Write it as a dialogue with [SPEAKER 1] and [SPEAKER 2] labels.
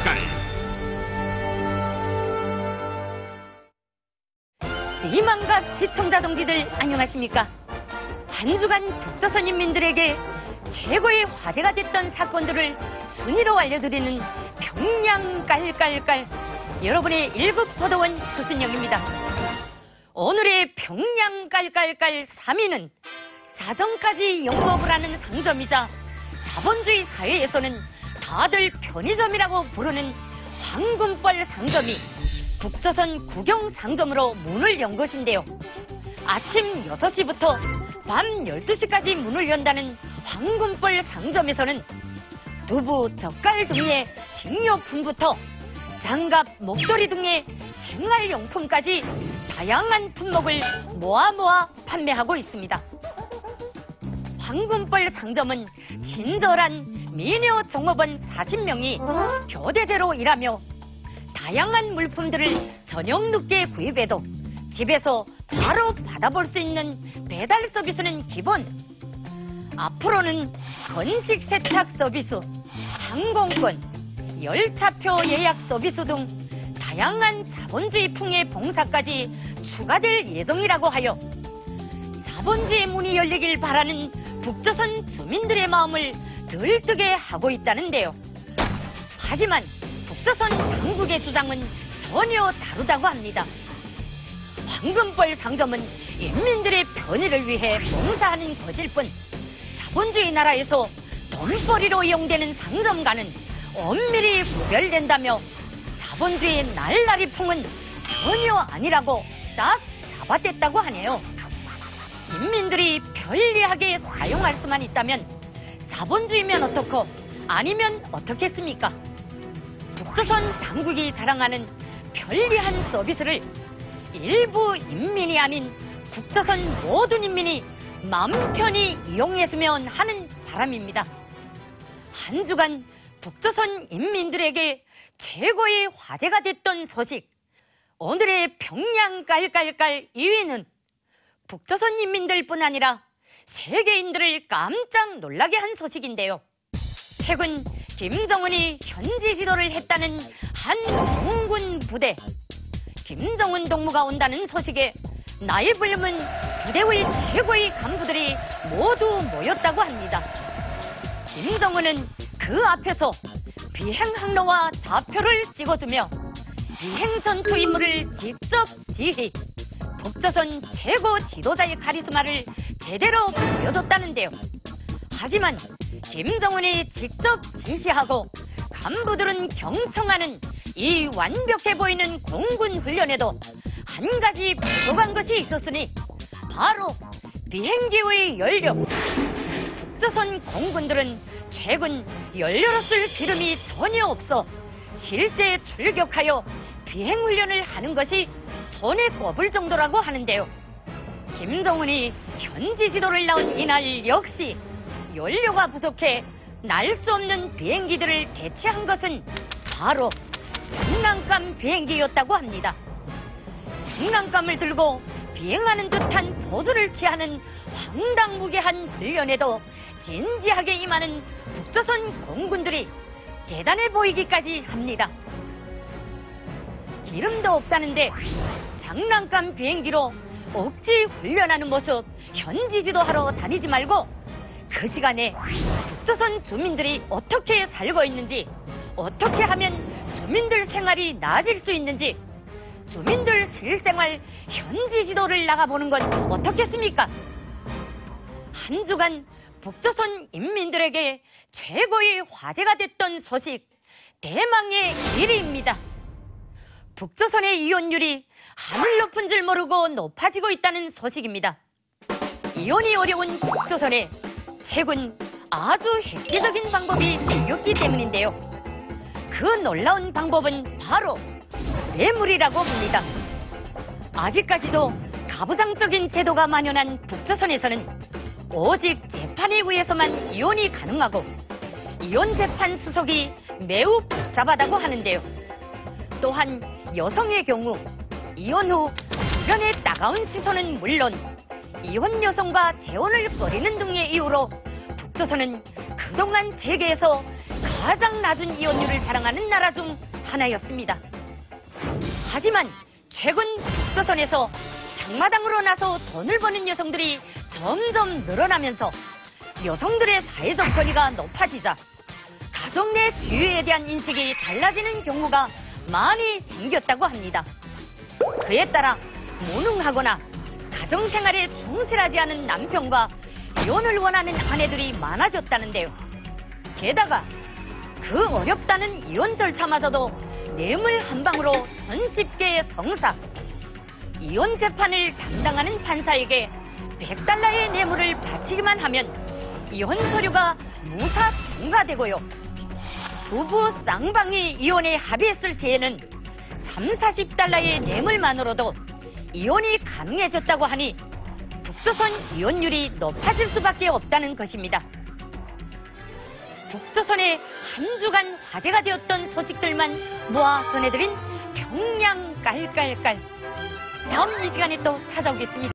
[SPEAKER 1] 깔깔깔.
[SPEAKER 2] 이만갑 시청자 동지들 안녕하십니까? 한 주간 북조선 인민들에게 최고의 화제가 됐던 사건들을 순위로 알려드리는 평양 깔깔깔, 여러분의 1급 보도원 수순영입니다. 오늘의 평양 깔깔깔 3위는 사정까지 영업을 하는 상점이자 자본주의 사회에서는 다들 편의점이라고 부르는 황금벌 상점이 북조선 국영상점으로 문을 연 것인데요. 아침 6시부터 밤 12시까지 문을 연다는 황금벌 상점에서는 두부, 젓갈 등의 식료품부터 장갑, 목도리 등의 생활용품까지 다양한 품목을 모아 판매하고 있습니다. 황금벌 상점은 친절한 미녀 종업원 40명이 교대제로 일하며 다양한 물품들을 저녁 늦게 구입해도 집에서 바로 받아볼 수 있는 배달 서비스는 기본. 앞으로는 건식 세탁 서비스, 항공권, 열차표 예약 서비스 등 다양한 자본주의 풍의 봉사까지 추가될 예정이라고 하여 자본주의 문이 열리길 바라는 북조선 주민들의 마음을 들뜨게 하고 있다는데요. 하지만 북조선 당국의 주장은 전혀 다르다고 합니다. 황금벌 상점은 인민들의 편의를 위해 봉사하는 것일 뿐 자본주의 나라에서 돈벌이로 이용되는 상점과는 엄밀히 구별된다며 자본주의의 날라리 풍은 전혀 아니라고 딱 잡아댔다고 하네요. 인민들이 편리하게 사용할 수만 있다면 자본주의면 어떻고 아니면 어떻겠습니까? 북조선 당국이 자랑하는 편리한 서비스를 일부 인민이 아닌 북조선 모든 인민이 마음 편히 이용했으면 하는 바람입니다. 한 주간 북조선 인민들에게 최고의 화제가 됐던 소식, 오늘의 평양 깔깔깔 2위는 북조선 인민들뿐 아니라 세계인들을 깜짝 놀라게 한 소식인데요. 최근 김정은이 현지 지도를 했다는 한 공군 부대, 김정은 동무가 온다는 소식에 나이 불문 부대의 최고의 간부들이 모두 모였다고 합니다. 김정은은 그 앞에서 비행 항로와 좌표를 찍어주며 비행 전투 임무를 직접 지휘, 북조선 최고 지도자의 카리스마를 제대로 보여줬다는데요. 하지만 김정은이 직접 지시하고 간부들은 경청하는 이 완벽해 보이는 공군 훈련에도 한 가지 부족한 것이 있었으니 바로 비행기의 연료. 북조선 공군들은 최근 연료로 쓸 기름이 전혀 없어 실제 출격하여 비행훈련을 하는 것이 손에 꼽을 정도라고 하는데요. 김정은이 현지 지도를 나온 이날 역시 연료가 부족해 날 수 없는 비행기들을 대체한 것은 바로 장난감 비행기였다고 합니다. 장난감을 들고 비행하는 듯한 포즈를 취하는 황당무계한 훈련에도 진지하게 임하는 북조선 공군들이 대단해 보이기까지 합니다. 기름도 없다는데 장난감 비행기로 억지 훈련하는 모습 현지 지도하러 다니지 말고 그 시간에 북조선 주민들이 어떻게 살고 있는지, 어떻게 하면 주민들 생활이 나아질 수 있는지, 주민들 실생활 현지 지도를 나가보는 건 어떻겠습니까? 한 주간 북조선 인민들에게 최고의 화제가 됐던 소식, 대망의 1위입니다. 북조선의 이혼율이 하늘 높은 줄 모르고 높아지고 있다는 소식입니다. 이혼이 어려운 북조선에 최근 아주 획기적인 방법이 생겼기 때문인데요. 그 놀라운 방법은 바로 뇌물이라고 봅니다. 아직까지도 가부장적인 제도가 만연한 북조선에서는 오직 재판에 의해서만 이혼이 가능하고 이혼 재판 수속이 매우 복잡하다고 하는데요. 또한 여성의 경우 이혼 후 주변의 따가운 시선은 물론 이혼 여성과 재혼을 꺼리는 등의 이유로 북조선은 그동안 세계에서 가장 낮은 이혼율을 자랑하는 나라 중 하나였습니다. 하지만 최근 북조선에서 장마당으로 나서 돈을 버는 여성들이 점점 늘어나면서 여성들의 사회적 권위가 높아지자 가정 내 지위에 대한 인식이 달라지는 경우가 많이 생겼다고 합니다. 그에 따라 무능하거나 가정생활에 충실하지 않은 남편과 이혼을 원하는 아내들이 많아졌다는데요. 게다가 그 어렵다는 이혼 절차마저도 뇌물 한 방으로 손쉽게 성사. 이혼 재판을 담당하는 판사에게 $100의 뇌물을 바치기만 하면 이혼 서류가 무사 통과되고요. 부부 쌍방이 이혼에 합의했을 시에는 $30~40의 뇌물만으로도 이혼이 가능해졌다고 하니 북조선 이혼율이 높아질 수밖에 없다는 것입니다. 북조선의 한 주간 화제가 되었던 소식들만 모아 전해드린 평양 깔깔깔. 다음 이 시간에 또 찾아오겠습니다.